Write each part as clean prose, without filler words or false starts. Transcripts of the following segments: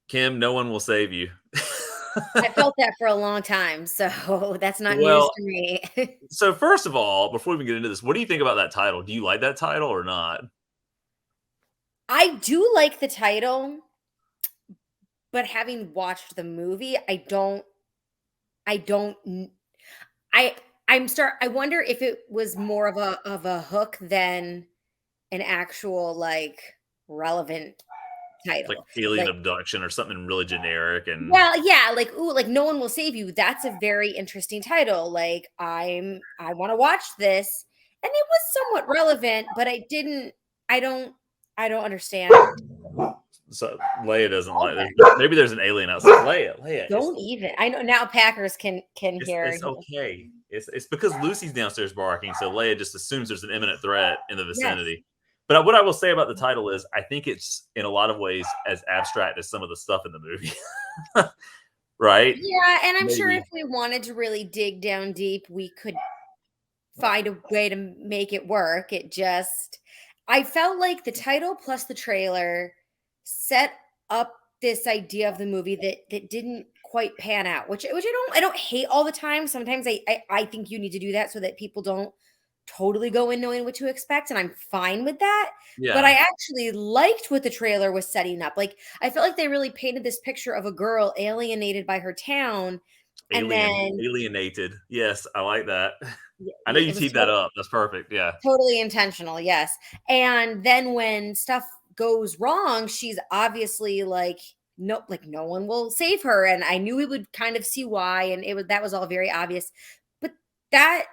Kim, no one will save you. I felt that for a long time, so that's not news Well, to me. so first of all, before we even get into this, what do you think about that title? Do you like that title or not? I do like the title, but having watched the movie, I don't kn I I wonder if it was more of a hook than an actual, like, relevant Like title. alien Like, abduction or something really generic and well, yeah, like, ooh, like, "No One Will Save You," that's a very interesting title, like, I wanna watch this, and it was somewhat relevant, but I don't I don't understand. so Leia doesn't like Okay. maybe there's an alien outside. Leia, Don't even. I know now Packers can hear. it's okay. It's because Lucy's downstairs barking, so Leia just assumes there's an imminent threat in the Yes. vicinity. But what I will say about the title is I think it's in a lot of ways as abstract as some of the stuff in the movie. Right? Yeah, and I'm sure if Maybe. we wanted to really dig down deep, we could find a way to make it work. It just I felt like the title plus the trailer set up this idea of the movie that didn't quite pan out, which I don't hate all the time. Sometimes I think you need to do that so that people don't totally go in knowing what to expect, and I'm fine with that. But I Yeah. actually liked what the trailer was setting up. Like I felt like they really painted this picture of a girl alienated by her town, and then Alienated. Yes, I like that. I know yeah, you it was teed that up. That's perfect. Yeah. totally intentional, yes. And then when stuff goes wrong, she's obviously like no one will save her. And I knew we would kind of see why, and it was that was all very obvious. But that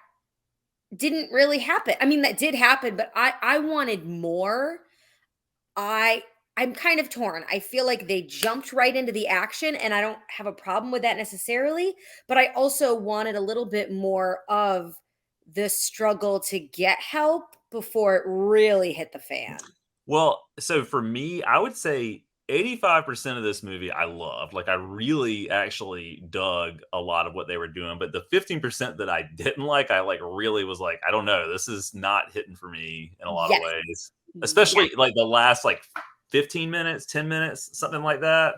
didn't really happen. I mean, that did happen, but I wanted more. I I'm kind of torn. I feel like they jumped right into the action, and I don't have a problem with that necessarily, but I also wanted a little bit more of the struggle to get help before it really hit the fan. Well, so for me, I would say 85% of this movie I loved. Like I really actually dug a lot of what they were doing, but the 15% that I didn't like, I like really was like, I don't know, this is not hitting for me in a lot of Yes. ways. Yes. Especially like the last like 15 minutes, 10 minutes, something like that.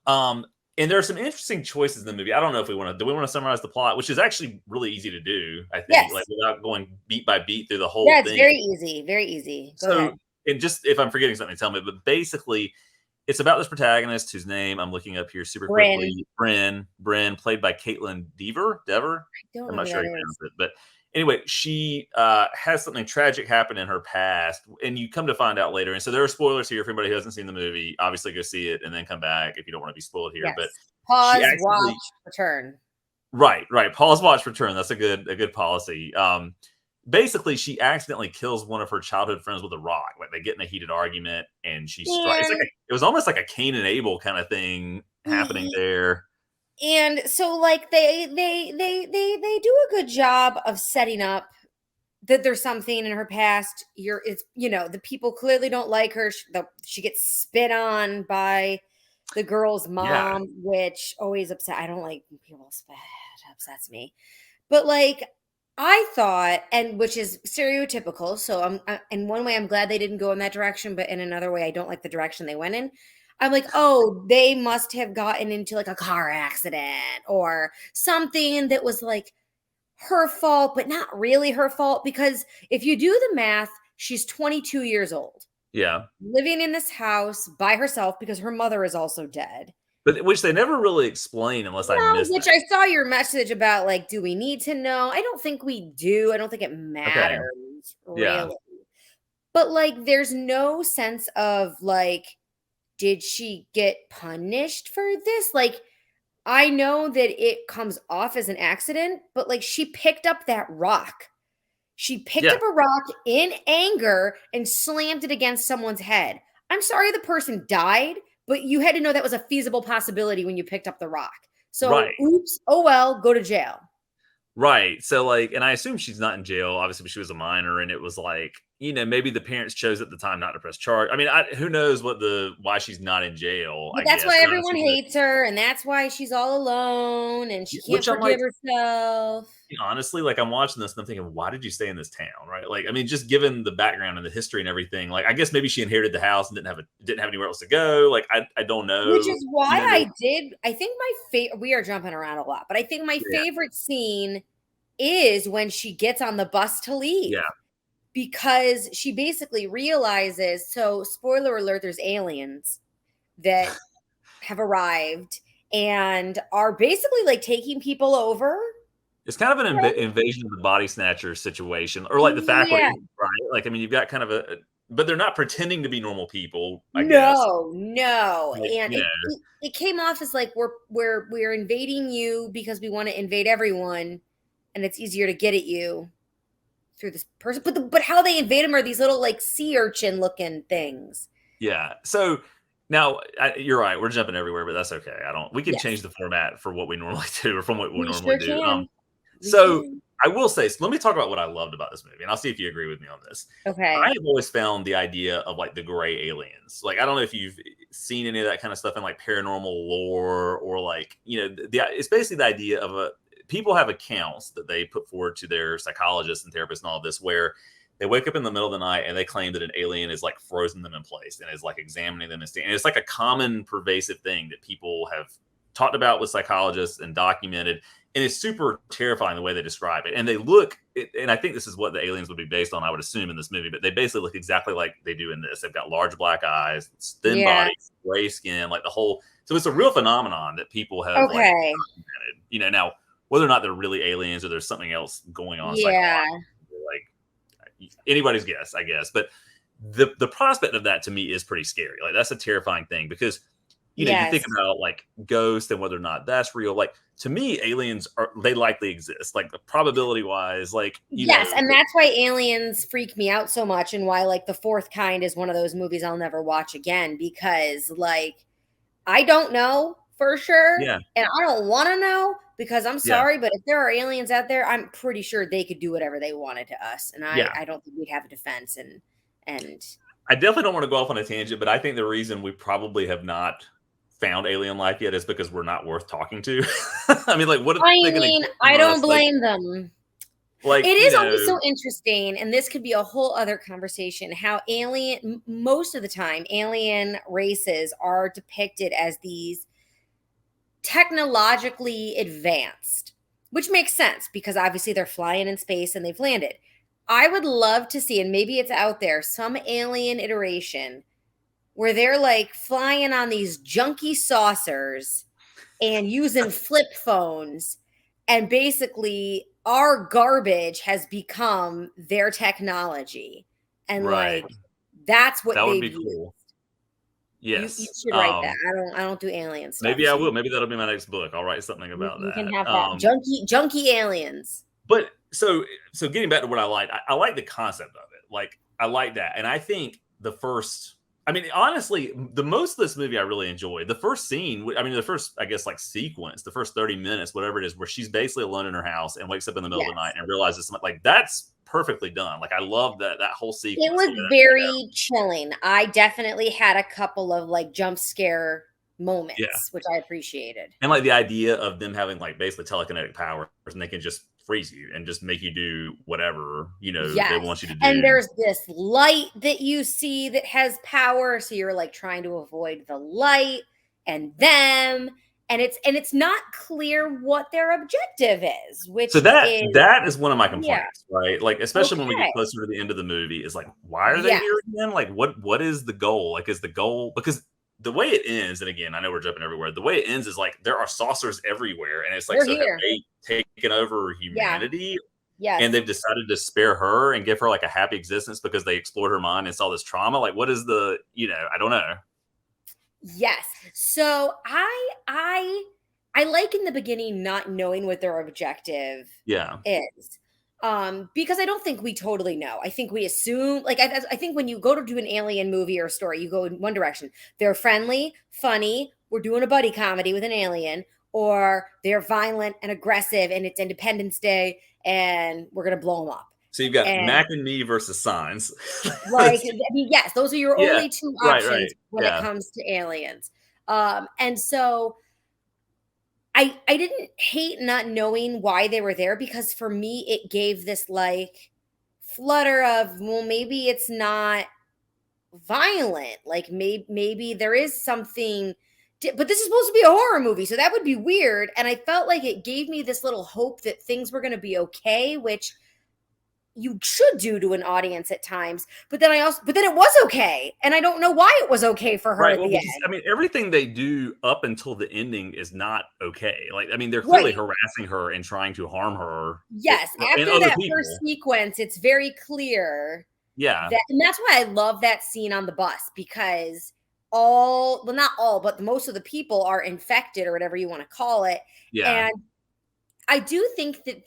Um and there are some interesting choices in the movie. I don't know if we want to do we want to summarize the plot, which is actually really easy to do, I think, like Yes. without going beat by beat through the whole Yeah, it's thing. very easy. Very easy. Go So, ahead. and just if I'm forgetting something, tell me. But basically, it's about this protagonist whose name I'm looking up here super Bryn. quickly. Bryn, played by Caitlin Dever. I don't I'm know not who sure that how you is. pronounce it, but anyway, she has something tragic happen in her past, and you come to find out later. And so there are spoilers here for anybody who hasn't seen the movie. Obviously, go see it and then come back if you don't want to be spoiled here. But Yes. she Pause, actually watch, return. right. Pause, watch, return. That's a good policy. Basically, she accidentally kills one of her childhood friends with a rock. Like they get in a heated argument, and she strikes. It's like And it was almost like a Cain and Abel kind of thing happening y- there. and so like they do a good job of setting up that there's something in her past. It's the people clearly don't like her. She gets spit on by the girl's Yeah, mom, which always upset. I don't like when people spit. It upsets me. But like I thought, and which is stereotypical. So in one way I'm glad they didn't go in that direction, but in another way I don't like the direction they went in. I'm like, oh, they must have gotten into like a car accident or something that was like her fault, but not really her fault. Because if you do the math, she's 22 years old, yeah. living in this house by herself because her mother is also dead. But which they never really explain unless I No, missed which that. I saw your message about, like, do we need to know? I don't think we do. I don't think it Okay, matters yeah, really. But like there's no sense of like did she get punished for this? Like I know that it comes off as an accident, but like she picked up that rock. She picked yeah, up a rock in anger and slammed it against someone's head. I'm sorry the person died, but you had to know that was a feasible possibility when you picked up the rock. So, right. oops, oh well, go to jail. Right. So like, and I assume she's not in jail, obviously, but she was a minor, and it was like maybe the parents chose at the time not to press charge. I mean, who knows why she's not in jail, But I that's guess. why And everyone honestly, hates her, and that's why she's all alone, and she can't which I'm forgive like, herself. honestly, like I'm watching this and I'm thinking, why did you stay in this town, right? Like, I mean, just given the background and the history and everything, like I guess maybe she inherited the house and didn't have anywhere else to go. Like, I don't Which know. is why Maybe, I think my favorite, we are jumping around a lot, but I think my yeah, favorite scene is when she gets on the bus to leave, yeah. because she basically realizes, so spoiler alert, there's aliens that have arrived and are basically like taking people over. It's kind of an Right? invasion of the body snatcher situation, or like the Yeah. faculty, right? Like, I mean, you've got kind of but they're not pretending to be normal people, I guess. No, no. Like, And it came off as like we're invading you because we want to invade everyone, and it's easier to get at you through this person. But how they invade them are these little like sea urchin looking things. yeah. So now you're right. We're jumping everywhere, but that's okay. I don't. We can change Yes, the format for what we normally do, or from what we we normally sure do. can. We So can. I will say, so let me talk about what I loved about this movie, and I'll see if you agree with me on this. I Okay. have always found the idea of like the gray aliens. Like, I don't know if you've seen any of that kind of stuff in like paranormal lore, or like, it's basically the idea of people have accounts that they put forward to their psychologists and therapists and all this, where they wake up in the middle of the night and they claim that an alien is like frozen them in place and is like examining them, and it's like a common pervasive thing that people have talked about with psychologists and documented. And it's super terrifying the way they describe it. And they look, and I think this is what the aliens would be based on, I would assume, in this movie, but they basically look exactly like they do in this. They've got large black eyes, thin Yeah. bodies, gray skin, like the whole. So it's a real phenomenon that people have like Okay. documented. Now whether or not they're really aliens or there's something else going on Yeah. psychologically, like anybody's guess, I guess. But the prospect of that to me is pretty scary. Like, that's a terrifying thing, because you think Yes. about like ghosts and whether or not that's real. Like, to me, aliens they likely exist. Like, the probability wise, like, Yes, and that's why Aliens freak me out so much, and why like The Fourth Kind is one of those movies I'll never watch again, because like I don't know for sure, yeah, and I don't want to know, because I'm yeah, sorry, but if there are aliens out there, I'm pretty sure they could do whatever they wanted to us, and I yeah. I don't think we'd have a defense. And I definitely don't want to go off on a tangent, but I think the reason we probably have not found alien life yet is because we're not worth talking to. I mean, like, what are I they going to mean, get I from don't us? blame them. Like, It is always so interesting, and this could be a whole other conversation, how most of the time, alien races are depicted as these technologically advanced, which makes sense because obviously they're flying in space and they've landed. I would love to see, and maybe it's out there, some alien iteration where they're like flying on these junky saucers and using flip phones, and basically our garbage has become their technology, and right. like that's what That would they've be used. cool. You Yes. should write that. I don't do alien stuff, Maybe I so will. Maybe that'll be my next book. I'll write something about you can that. have that junky aliens. But so getting back to what I like, I like the concept of it. Like, I like that, and I think the first. I mean, honestly, the most of this movie I really enjoyed. The first scene, I mean, the first, I guess, like sequence, the first 30 minutes, whatever it is, where she's basically alone in her house and wakes up in the middle of the night Yes. and realizes something, like, that's perfectly done. Like, I love that whole It sequence. was The way that played out. very chilling. I definitely had a couple of like jump scare Yeah. moments, which I appreciated. And like the idea of them having like basically telekinetic powers, and they can just freeze you and just make you do whatever, they Yes. want you to And do. there's this light that you see that has power, so you're like trying to avoid the light and them, and it's not clear what their objective is, So which that is that is one of my yeah. complaints, right? Like, especially when we get Okay. closer to the end of the movie, is like, why are they Yes. here again? Like, what is the goal? Like, is the goal, because the way it ends, and again, I know we're jumping everywhere. The way it ends is like there are saucers everywhere, and it's like, They're so have here. they taken over Yeah. humanity, and Yes. they've decided to spare her and give her like a happy existence because they explored her mind and saw this trauma? Like, what is I don't know. Yes. So I like in the beginning not knowing what their objective Yeah, is. Because I don't think we totally know. I think we assume, like I think when you go to do an alien movie or a story, you go in one direction. They're friendly, funny, we're doing a buddy comedy with an alien, or they're violent and aggressive and it's Independence Day and we're gonna blow them up. So you've got And Mac and Me versus Signs. like, I mean, yes, those are your Yeah. only two Right, options right. when it Yeah. comes to aliens. And so I didn't hate not knowing why they were there, because for me it gave this like flutter of, well, maybe it's not violent. Like maybe there is something, but this is supposed to be a horror movie, so that would be weird. And I felt like it gave me this little hope that things were going to be okay, which you should do to an audience at times. But then it was okay, and I don't know why it was okay for her Right. at Well, the because I end. mean, everything they do up until the ending is not okay. Like, I mean, they're clearly Right. harassing her and trying to harm her Yes, and after other that first people. sequence, it's very clear Yeah. that, and that's why I love that scene on the bus, because well, not all, but most of the people are infected or whatever you want to call it. Yeah. And I do think that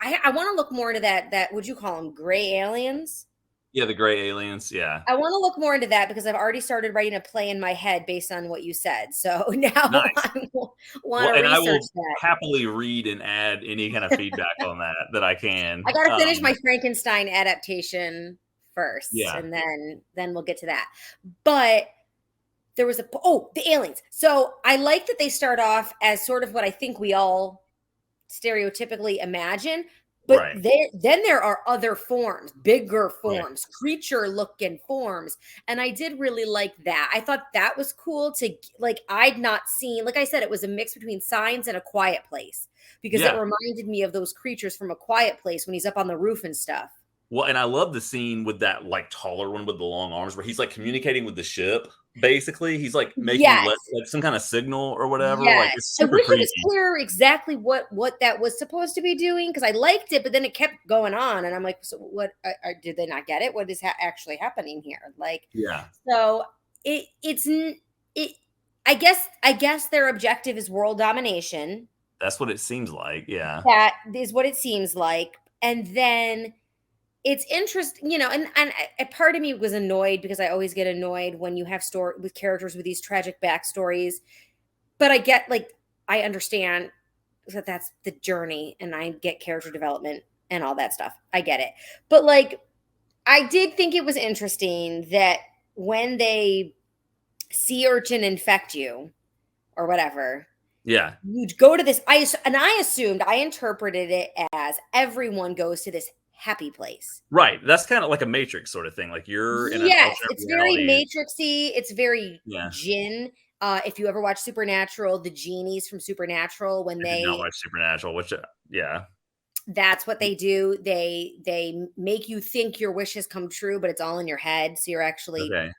I want to look more into that, would you call them gray aliens? Yeah. The gray aliens. Yeah. I want to look more into that because I've already started writing a play in my head based on what you said. So now Nice. I want Well, to and I research will that. happily read and add any kind of feedback on that I I can. got to finish my Frankenstein adaptation first, Yeah. and then we'll get to that. But there was the aliens. So I like that they start off as sort of what I think we all stereotypically imagine, but Right. then there are other forms, bigger Right. forms, creature looking forms. And I did really like that. I thought that was cool to, like, I'd not seen, like I said, it was a mix between Signs and A Quiet Place, because it Yeah. reminded me of those creatures from A Quiet Place when he's up on the roof and stuff. Well, and I love the scene with that like taller one with the long arms where he's like communicating with the ship. Basically, he's like making Yes. like some kind of signal or whatever. Like Yes. it's I super wish it was creepy. clear exactly what that was supposed to be doing, because I liked it, but then it kept going on, and I'm like, so what? Did they not get it? What is actually happening here? Like, Yeah. so it. I guess their objective is world domination. That's what it seems like. Yeah. That is what it seems like, and then it's interesting, and a part of me was annoyed, because I always get annoyed when you have story with characters with these tragic backstories. But I get, like, I understand that that's the journey, and I get character development and all that stuff. I get it. But like, I did think it was interesting that when they sea urchin infect you or whatever, Yeah. you go to this and I interpreted it as everyone goes to this happy place. Right. That's kind of like a Matrix sort of thing. Like you're in an Yes, alternate it's very reality. matrixy, it's very Yeah. Jinn. If you ever watch Supernatural, the genies from Supernatural, when I did not watch Supernatural, which yeah. that's what they do. They make you think your wishes come true, but it's all in your head. So you're actually, Okay.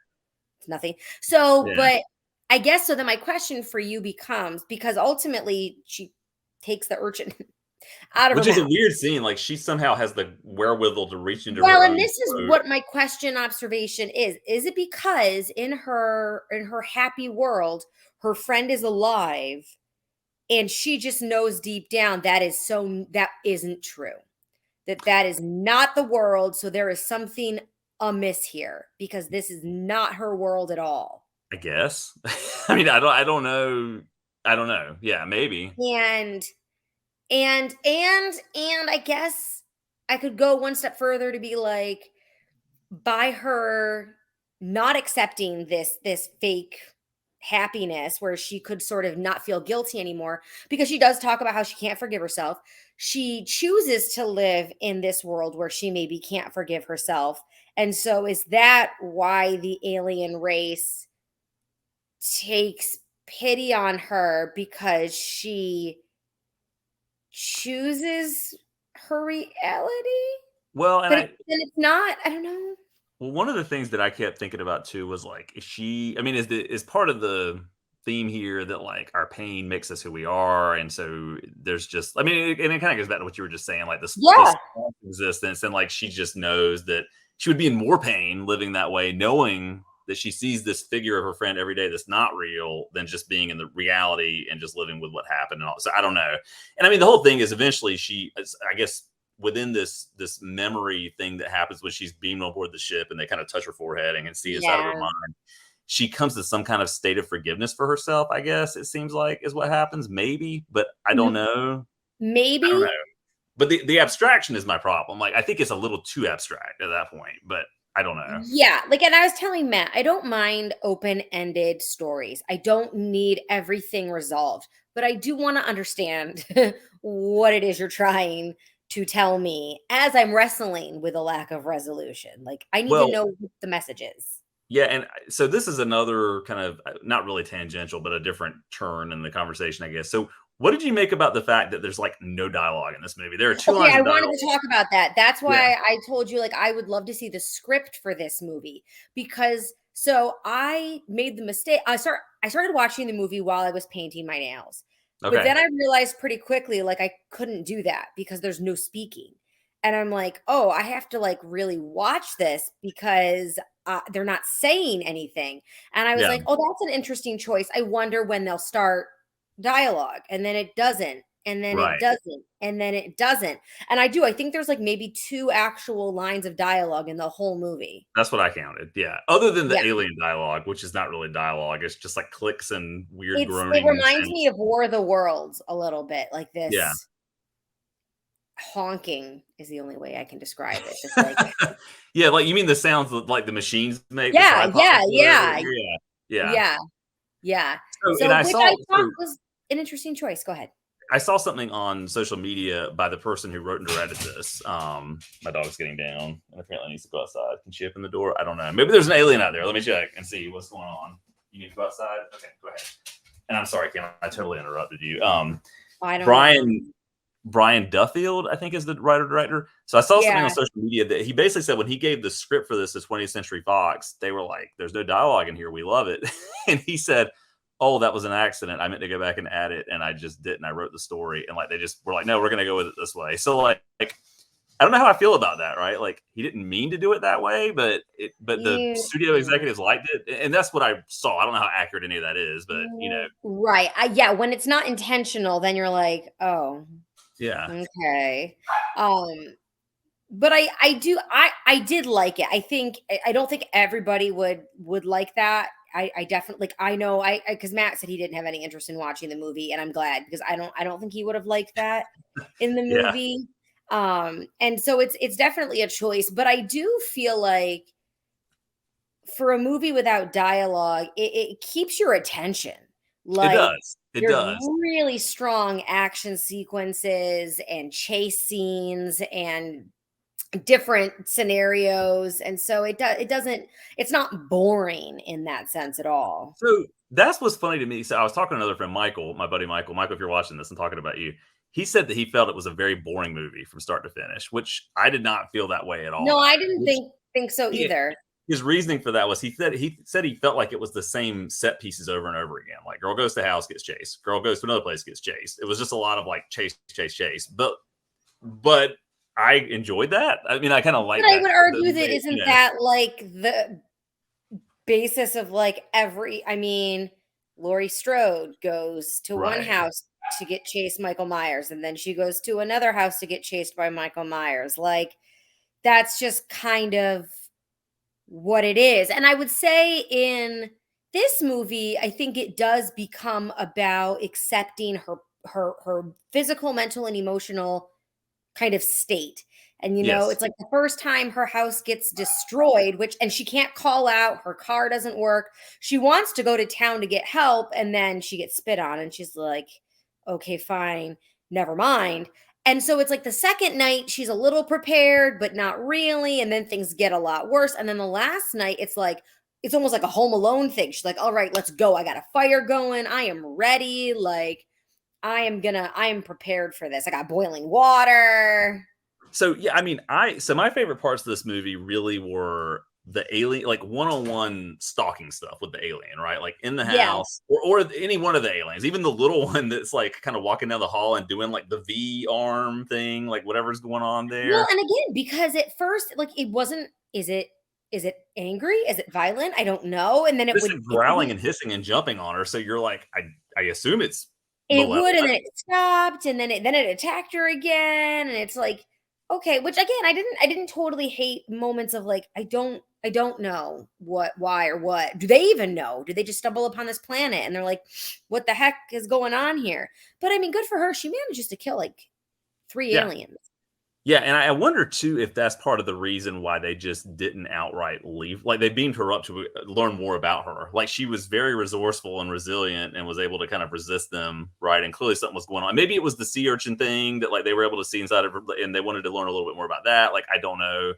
it's nothing. So, Yeah. but I guess so. Then my question for you becomes, because ultimately she takes the urchin out of her Which is a mouth. weird scene. Like she somehow has the wherewithal to reach into Well, her and own this is throat. what my question observation is. Is it because in her happy world, her friend is alive, and she just knows deep down that isn't true, that is not the world, so there is something amiss here, because this is not her world at all. I guess. I mean, I don't know. I don't know. Yeah, maybe. And and I guess I could go one step further to be like, by her not accepting this fake happiness, where she could sort of not feel guilty anymore, because she does talk about how she can't forgive herself, she chooses to live in this world where she maybe can't forgive herself. And so is that why the alien race takes pity on her, because she chooses her reality, Well, and but I then it's not, I don't know. well, one of the things that I kept thinking about too was like, is she? I mean, is part of the theme here that like our pain makes us who we are, and so there's just, I mean, and it kind of goes back to what you were just saying, like this Yeah. existence, and like she just knows that she would be in more pain living that way, knowing that she sees this figure of her friend every day that's not real, than just being in the reality and just living with what happened. And all. So I don't know. And I mean, the whole thing is eventually I guess, within this memory thing that happens when she's beamed on board the ship and they kind of touch her forehead and can see inside of her Yeah. mind, she comes to some kind of state of forgiveness for herself, I guess it seems like is what happens, maybe, but I don't M know. I don't maybe, know. But the abstraction is my problem. Like, I think it's a little too abstract at that point, but I don't know. Yeah, like, and I was telling Matt, I don't mind open-ended stories. I don't need everything resolved, but I do wanna understand what it is you're trying to tell me as I'm wrestling with a lack of resolution. Like, I need to Well, know what the message is. yeah, and so this is another kind of not really tangential, but a different turn in the conversation, I guess. So, what did you make about the fact that there's like no dialogue in this movie? There are two Okay, lines I of wanted dialogue. to talk about that. That's Yeah. why I told you, like, I would love to see the script for this movie because so I made the mistake. I started watching the movie while I was painting my nails. But Okay. then I realized pretty quickly like I couldn't do that because there's no speaking. And I'm like, "Oh, I have to like really watch this because they're not saying anything." And I was Yeah. like, "Oh, that's an interesting choice. I wonder when they'll start dialogue." And then it doesn't and then it Right. doesn't, and then it doesn't. And I think there's like maybe 2 actual lines of dialogue in the whole movie. That's what I counted. Yeah. Other than the Yeah. alien dialogue, which is not really dialogue, it's just like clicks and weird It groaning and reminds me synths. of War of the Worlds a little bit, like Yeah. this honking is the only way I can describe it. This like Yeah, like you mean the sounds that like the machines make, the yeah, tripods yeah, or whatever? yeah, Yeah. Yeah. yeah, yeah. So, and So which I thought was an interesting choice. Go ahead. I saw something on social media by the person who wrote and directed this. My dog's getting down and apparently needs to go outside. Can she open the door? I don't know. Maybe there's an alien out there. Let me check and see what's going on. You need to go outside? Okay, go ahead. And I'm sorry, Kim, I totally interrupted you. I don't know. Brian Brian Duffield, I think, is the writer director. So I saw something on Yeah. social media that he basically said when he gave the script for this to 20th Century Fox, they were like, "There's no dialogue in here. We love it." And he said, "Oh, that was an accident. I meant to go back and add it, and I just didn't. I wrote the story." And like they just were like, "No, we're gonna go with it this way." So like I don't know how I feel about that, right? Like he didn't mean to do it that way, but the studio Mm. executives liked it, and that's what I saw. I don't know how accurate any of that is, but Right. Yeah, when it's not intentional, then you're like, "Oh, yeah, okay." Um, but I did like it. I don't think everybody would like that. I definitely like I know I because Matt said he didn't have any interest in watching the movie, and I'm glad because I don't think he would have liked that in the yeah, movie. And so it's definitely a choice, but I do feel like for a movie without dialogue, it keeps your attention. it Like does, it there's does. really strong action sequences and chase scenes and different scenarios. And so it doesn't it's not boring in that sense at all. So that's what's funny to me. So I was talking to another friend, Michael, my buddy Michael. Michael, if you're watching this, I'm talking about you. He said that he felt it was a very boring movie from start to finish, which I did not feel that way at all No, I about it. didn't Which think so he, either. his reasoning for that was he said he felt like it was the same set pieces over and over again. Like girl goes to house, gets chased. Girl goes to another place, gets chased. It was just a lot of like chase, chase, chase. But I enjoyed that. I mean, I kind of But like I that. would The argue that way, isn't that like the basis of like every I mean, Laurie Strode goes to one right. house to get chased Michael Myers, and then she goes to another house to get chased by Michael Myers. Like that's just kind of what it is. And I would say in this movie, I think it does become about accepting her physical, mental, and emotional kind of state. And Yes. it's like the first time her house gets destroyed, which and she can't call out, her car doesn't work. She wants to go to town to get help and then she gets spit on and she's like, "Okay, fine, never mind." And so it's like the second night she's a little prepared but not really and then things get a lot worse and then the last night it's like it's almost like a home alone thing. She's like, "All right, let's go. I got a fire going. I am ready. Like I am prepared for this. I got boiling water." So yeah, I mean, so my favorite parts of this movie really were the alien, like one-on-one stalking stuff with the alien, right? Like in the Yeah. house, or any one of the aliens, even the little one that's like kind of walking down the hall and doing like the V arm thing, like whatever's going on Well, there. and again, because at first, like, it wasn't is it angry? Is it violent? I don't know. And then It's like growling and hissing and jumping on her. So you're like, I assume it's it malevolent. would, and then it stopped, and then it attacked her again. And it's like, okay, which again, I didn't totally hate moments of like, I don't know what, why, or what. Do they even know? Do they just stumble upon this planet and they're like, what the heck is going on here? But I mean, good for her. She manages to kill like three Yeah. aliens. Yeah, and I wonder too if that's part of the reason why they just didn't outright leave. Like they beamed her up to learn more about her. Like she was very resourceful and resilient and was able to kind of resist them, right? And clearly something was going on. Maybe it was the sea urchin thing that like they were able to see inside of her, and they wanted to learn a little bit more about that. Like I don't know,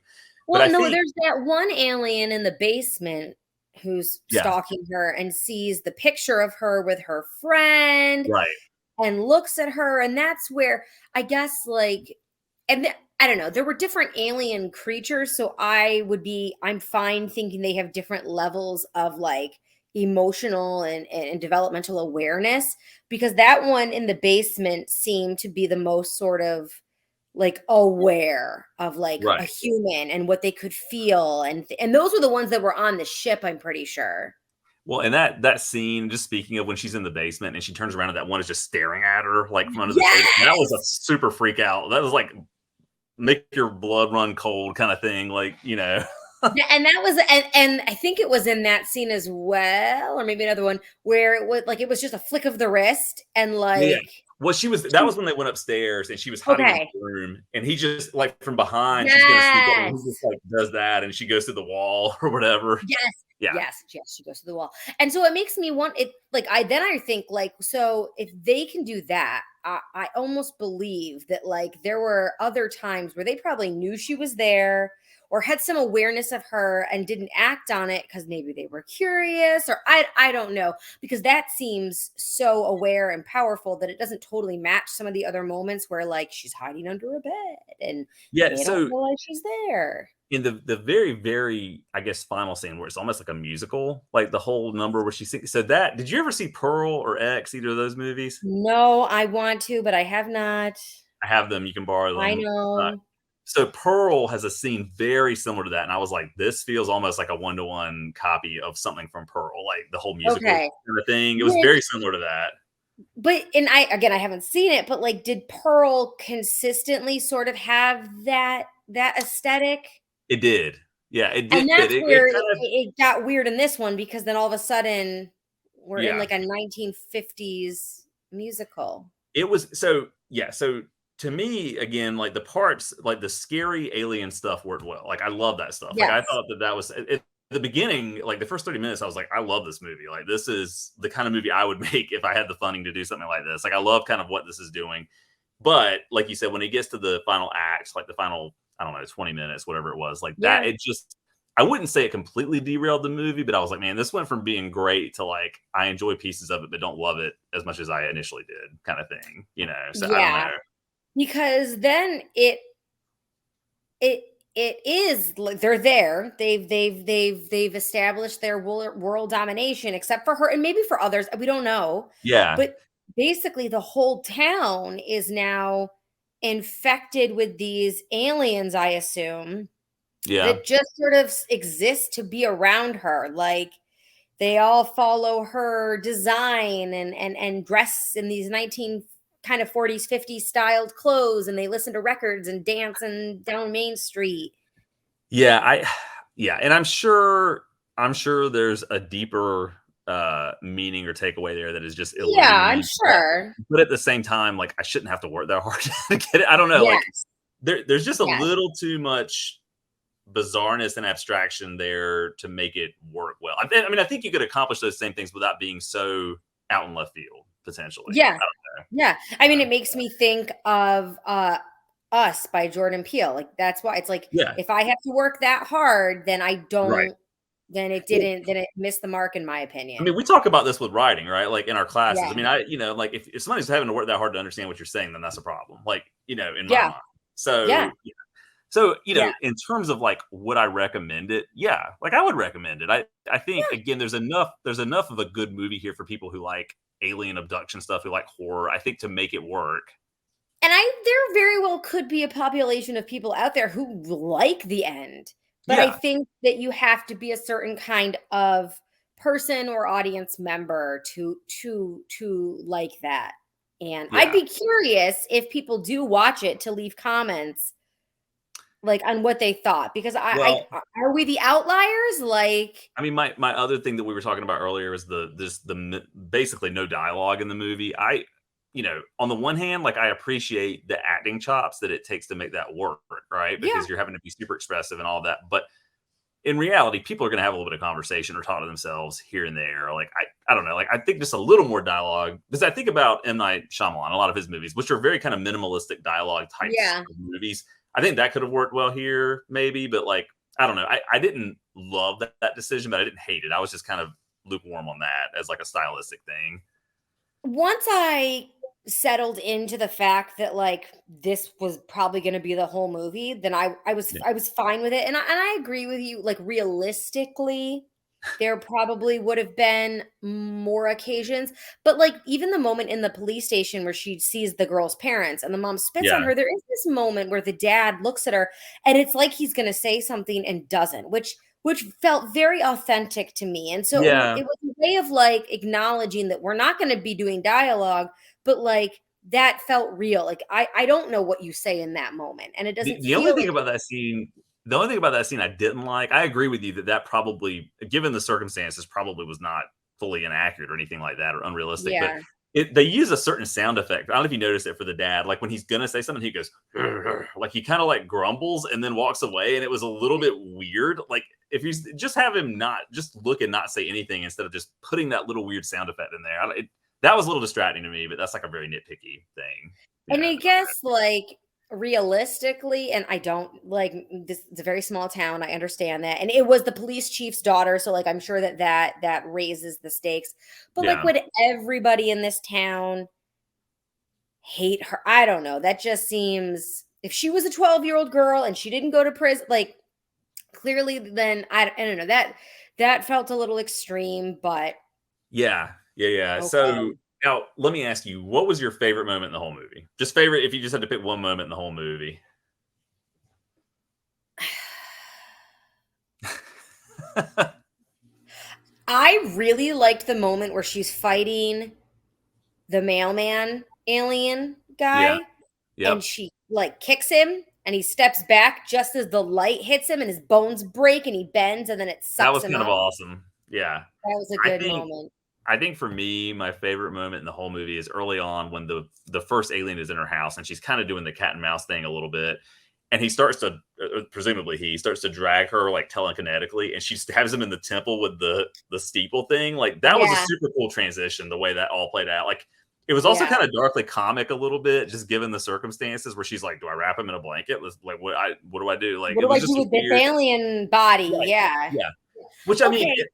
but I Well, no, think there's that one alien in the basement who's yeah, stalking her and sees the picture of her with her friend right, and looks at her, and that's where I guess, like, I don't know, there were different alien creatures, so I'm fine thinking they have different levels of, like, emotional and developmental awareness, because that one in the basement seemed to be the most sort of, like, aware of, like, a right. human and what they could feel, and those were the ones that were on the ship, I'm pretty sure. Well, and that scene, just speaking of when she's in the basement and she turns around and that one is just staring at her like from under the table. That was a Yes! super freak out. That was like make your blood run cold kind of thing. Like, you know. Yeah, and that was and I think it was in that scene as well, or maybe another one where it was just a flick of the wrist and, Yeah. like, Well, that she was when they went upstairs and she was hiding in okay. the room and he just like from behind, she's gonna sneak up and he just Yes. like does that and she goes through the wall or whatever. Yes. Yeah. Yes, yes, she goes to the wall. And so it makes me want it, like, I think, like, so if they can do that, I almost believe that, like, there were other times where they probably knew she was there or had some awareness of her and didn't act on it because maybe they were curious, or I don't know, because that seems so aware and powerful that it doesn't totally match some of the other moments where, like, she's hiding under a bed and Yeah. they don't So realize she's there. in the very, very, I guess, final scene where it's almost like a musical, like the whole number where she sings. So that did you ever see Pearl or X, either of those movies? No, I want to, but I have not. I have them, you can borrow I them. know. So Pearl has a scene very similar to that, and I was like, "This feels almost like a one-to-one copy of something from Pearl," like the whole musical Okay. kinda thing. It was very Which similar to that. but and I haven't seen it, but, like, did Pearl consistently sort of have that aesthetic? It did. Yeah, it did. And that's It where it kind of it got weird in this one because then all of a sudden we're in, yeah. like, a 1950s musical. It was so yeah, so to me, again, like the parts, like the scary alien stuff worked well. Like I love that stuff. Like I Yes. thought that was at the beginning, like the first 30 minutes, I was like, I love this movie. Like this is the kind of movie I would make if I had the funding to do something like this. Like I love kind of what this is doing. But like you said, when it gets to the final act, like the final, I don't know, 20 minutes, whatever it was, like that, Yeah. it just I wouldn't say it completely derailed the movie, but I was like, man, this went from being great to like I enjoy pieces of it, but don't love it as much as I initially did, kind of thing, you know. So I don't Yeah. know. Because then it it is like they're there. They've established their world domination, except for her and maybe for others. We don't know, Yeah, but basically the whole town is now infected with these aliens. I assume yeah. that just sort of exist to be around her. Like they all follow her design and dress in these 19 kind of 40s 50s styled clothes, and they listen to records and dance and down Main Street. Yeah, yeah, and I'm sure there's a deeper meaning or takeaway there that is just Yeah, eluding I'm me. sure. But at the same time, like I shouldn't have to work that hard to get it. I don't know, like Yes, there's just a yes. little too much bizarreness and abstraction there to make it work well. I mean, I think you could accomplish those same things without being so out in left field potentially. Yeah, I don't know. yeah. I mean, it makes me think of Us by Jordan Peele. Like that's why it's like Yeah, if I have to work that hard, then I right. don't then it Well, didn't then it missed the mark in my I mean, opinion. we talk about this with writing, right? Like in our classes. I Yeah. mean, like if somebody's having to work that hard to understand what you're saying, then that's a problem. Like, in my Yeah. mind. Yeah. So, so, Yeah. in terms of like would I recommend it? Yeah, like I would recommend it. I think Yeah. again, there's enough of a good movie here for people who like alien abduction stuff, who like horror. I think to make it work. And there very well could be a population of people out there who like the end. But I Yeah, think that you have to be a certain kind of person or audience member to like that. And I'd yeah. be curious if people do watch it to leave comments like on what they thought because Well, are we the outliers? Like I mean, my other thing that we were talking about earlier is basically no dialogue in the movie. on the one hand, like I appreciate the acting chops that it takes to make that work, right? Yeah. Because you're having to be super expressive and all that. But in reality, people are going to have a little bit of conversation or talk to themselves here and there. Like I don't know. Like I think just a little more dialogue because I think about M. Night Shyamalan, a lot of his movies, which are very kind of minimalistic dialogue types Yeah. of movies. I think that could have worked well here, maybe, but like I don't know. I didn't love that decision, but I didn't hate it. I was just kind of lukewarm on that as like a stylistic thing. Once I settled into the fact that like this was probably going to be the whole movie, then Yeah. I was fine with it. And I agree with you. Like realistically, there probably would have been more occasions, but like even the moment in the police station where she sees the girl's parents and the mom spits on Yeah. her, there is this moment where the dad looks at her and it's like he's going to say something and doesn't, which felt very authentic to me. And so Yeah. it was a way of like acknowledging that we're not going to be doing dialogue, but like that felt real. Like I don't know what you say in that moment, and it The doesn't the only feel thing like about that scene the only thing about that scene I didn't like, I agree with you that probably, given the circumstances, probably was not fully inaccurate or anything like that or unrealistic, but yeah, they use a certain sound effect. I don't know if you noticed it for the dad. Like when he's gonna say something, he goes like he kind of like grumbles and then walks away, and it was a little bit weird. Like if you just have him not just look and not say anything instead of just putting that little weird sound effect in there. That was a little distracting to me, but that's like a very nitpicky thing. and I guess like realistically, and I don't like this. It's a very small town. I understand that, and it was the police chief's daughter, so like I'm sure that raises the stakes. But like, Yeah. would everybody in this town hate her? I don't know. That just seems if she was a 12-year-old girl and she didn't go to prison, like clearly, then I don't know that felt a little extreme, but Yeah, yeah. So okay. now let me ask you, what was your favorite moment in the whole movie? Just favorite, if you just had to pick one moment in the whole movie. I really liked the moment where she's fighting the mailman alien Yeah. guy and Yep. she like kicks him and he steps back just as the light hits him and his bones break and he bends and then it That sucks was him kind of up. awesome. Yeah. That was a I good think moment. I think for me, my favorite moment in the whole movie is early on when the first alien is in her house and she's kind of doing the cat and mouse thing a little bit. And he starts to, presumably he starts to drag her like telekinetically, and she has him in the temple with the steeple thing. Like that was a Yeah, super cool transition, the way that all played out. Like it was also yeah. kind of darkly comic a little bit, just given the circumstances where she's like, "Do I wrap him in a blanket? Like what do I do?" Like What it do I was do just a with this weird, alien body? right? Yeah. Yeah. Which I mean, Okay,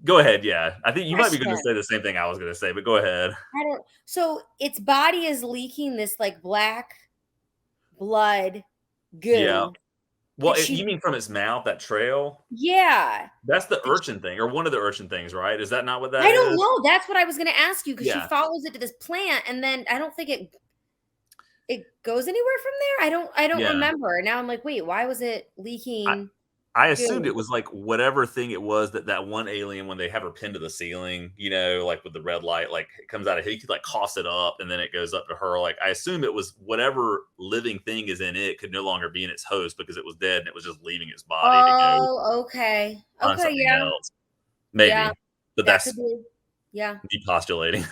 go ahead. Yeah, I think you might be going to question. say the same thing I was going to say, but go ahead. I don't so its body is leaking this like black blood Yeah. goo Well, that you she mean from its mouth, that trail? yeah. That's the That urchin thing, or one of the urchin things, right? Is that not what that I don't is? know. That's what I was gonna ask you because she Yeah, follows it to this plant, and then I don't think it goes anywhere from there. I don't yeah. remember. Now I'm like, wait, why was it I leaking I assumed it goo? was like whatever thing it was that one alien when they have her pinned to the ceiling, like with the red light, like it comes out of he could like coughs it up and then it goes up to her. Like I assume it was whatever living thing is in it could no longer be in its host because it was dead and it was just leaving its body to go Oh, okay. on Okay, something yeah. else. Yeah, Maybe, but that could that's be. Yeah. me postulating.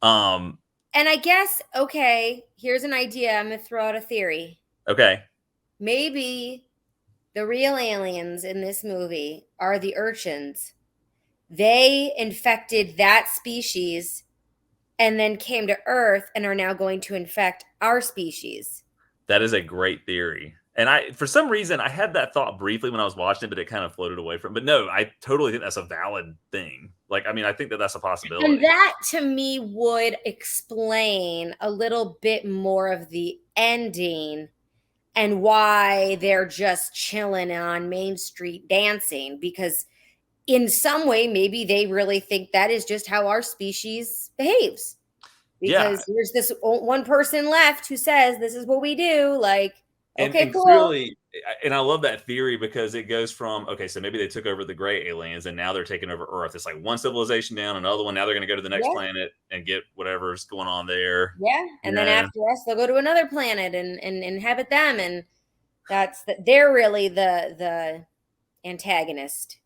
um. And I guess, okay, here's an idea. I'm gonna throw out a theory. Okay. Maybe the real aliens in this movie are the urchins. They infected that species and then came to Earth and are now going to infect our species. That is a great theory. And for some reason, I had that thought briefly when I was watching it, but it kind of floated away from. But no, I totally think that's a valid thing. Like, I mean, I think that's a And possibility. that to me would explain a little bit more of the ending and why they're just chilling on Main Street dancing because in some way maybe they really think that is just how our species behaves Yeah, because there's this one person left who says this is what we do like okay and cool clearly, and I love that theory because it goes from okay, so maybe they took over the gray aliens, and now they're taking over Earth. It's like one civilization down, another one. Now they're going to go to the next yeah planet and get whatever's going on there. yeah You and then know? after us they'll go to another planet and inhabit them and they're really the antagonist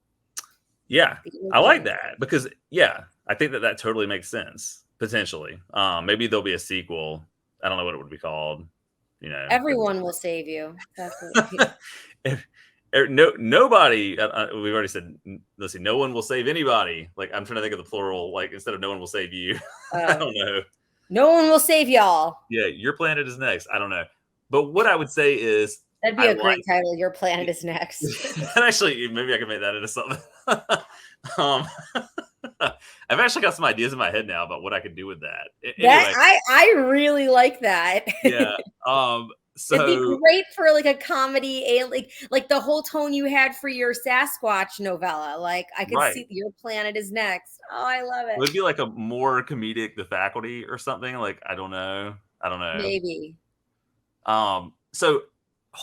Yeah, the I like urchins. that because yeah, I think that totally makes sense. Potentially. Maybe there'll be a sequel. I don't know what it would be called. You know, Everyone will save you. That's what if, no, nobody. We've already said. Let's see. No one will save anybody. Like I'm trying to think of the plural. Like instead of no one will save you. I don't know. no one will save y'all. Yeah, your planet is next. I don't know. But what I would say is, That'd be I a great like title. Your planet is next. that. Actually, maybe I can make that into something. um, I've actually got some ideas in my head now about what I could do with that. That Anyway, I really like that. yeah. It'd be So great for like a comedy, like the whole tone you had for your Sasquatch novella. Like I could right. see your planet is next. Oh, I love it. Would it be like a more comedic The Faculty or something? Like I don't know. I don't know. Maybe. So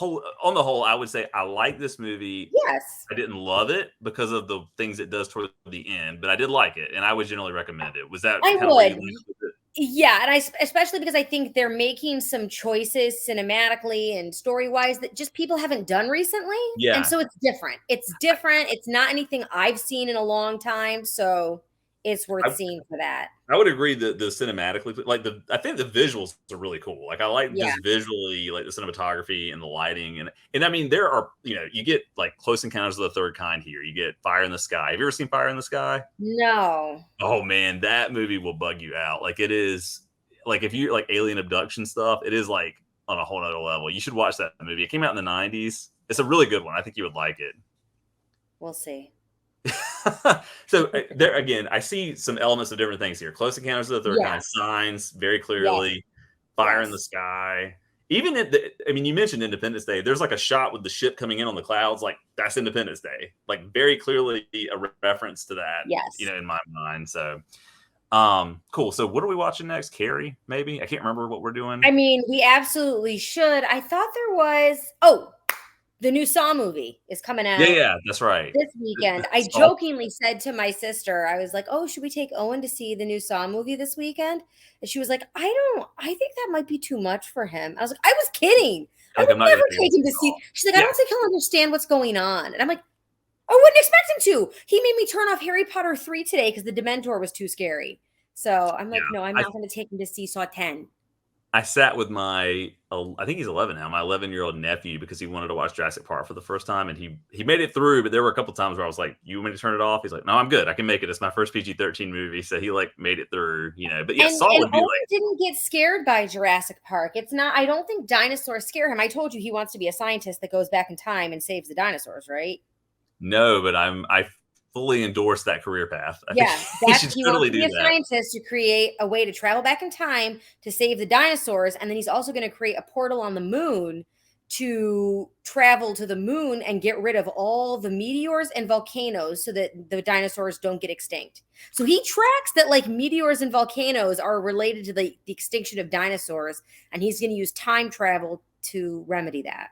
on the whole, I would say I like this movie. Yes. I didn't love it because of the things it does toward the end, but I did like it, and I would generally recommend it. Was that I kind of where you would. landed with it? Yeah, and especially because I think they're making some choices cinematically and story-wise that just people haven't done recently. And Yeah, so it's different. It's different. It's not anything I've seen in a long time, so it's worth I, seeing for that. I would agree that the cinematically, like I think the visuals are really cool. Like I like Yeah. just visually, like the cinematography and the lighting, and I mean there are you get like Close Encounters of the Third Kind here. You get Fire in the Sky. Have you ever seen Fire in the Sky? No. Oh man, that movie will bug you out. Like it is, like if you like alien abduction stuff, it is like on a whole nother level. You should watch that movie. It came out in the '90s. It's a really good one. I think you would like it. We'll see. So there again, I see some elements of different things here. Close Encounters of the Third Yeah. Kind, Signs, very Yes. clearly, Fire in the Yes. Sky. Even I mean, you mentioned Independence Day. There's like a shot with the ship coming in on the clouds, like that's Independence Day. Like very clearly a reference to that, Yes. in my mind. So, cool. So what are we watching next? Carrie, maybe? I can't remember what we're doing. I mean, we absolutely should. I thought there was the new Saw movie is coming Yeah, out yeah, that's right. this weekend. I Saw- jokingly said to my sister, I was like, "Oh, should we take Owen to see the new Saw movie this weekend?" And she was like, I think that might be too much for him." I was like, "I was kidding. I like would I'm not never gonna take take him to this see." off. She's like, "I Yeah, don't think he'll understand what's going on." And I'm like, "I wouldn't expect him to. He made me turn off Harry Potter 3 today because the Dementor was too scary." So I'm yeah. like, "No, I'm I not going to take him to see Saw 10." I sat with my, I think he's 11 now, my 11-year-old nephew because he wanted to watch Jurassic Park for the first time, and he made it through. But there were a couple times where I was like, "You want me to turn it off?" He's like, "No, I'm good. I can make it. It's my first PG-13 movie." So he like made it through, But yeah, Saw And would be Owen like, didn't get scared by Jurassic Park. It's not. I don't think dinosaurs scare him. I told you he wants to be a scientist that goes back in time and saves the dinosaurs, right? no, but I fully endorse that career path. I think Yeah, he should he wants totally to be do a that. scientist to create a way to travel back in time to save the dinosaurs, and then he's also going to create a portal on the moon to travel to the moon and get rid of all the meteors and volcanoes so that the dinosaurs don't get extinct. So he tracks that like meteors and volcanoes are related to the extinction of dinosaurs, and he's going to use time travel to remedy that.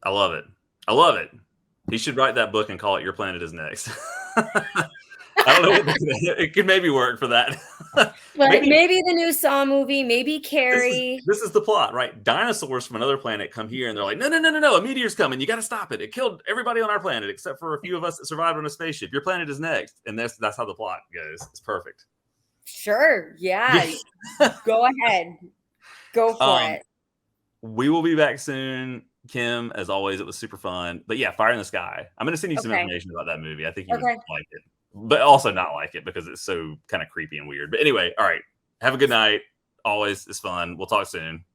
I love it. I love it. He should write that book and call it "Your Planet Is Next." I don't know. It could maybe work for that. But maybe the new Saw movie, maybe Carrie. This is the plot, right? Dinosaurs from another planet come here, and they're like, "No, no, no, no, no! A meteor's coming! You got to stop it! It killed everybody on our planet except for a few of us that survived on a spaceship. Your planet is next." And that's how the plot goes. It's perfect. Sure, yeah. Go ahead. Go for it. We will be back soon, Kim. As always, it was super fun. But yeah, Fire in the Sky. I'm going to send you some Okay. information about that movie. I think you would Okay. like it, but also not like it because it's so kind of creepy and weird. But anyway, all right. Have a good night. Always is fun. We'll talk soon.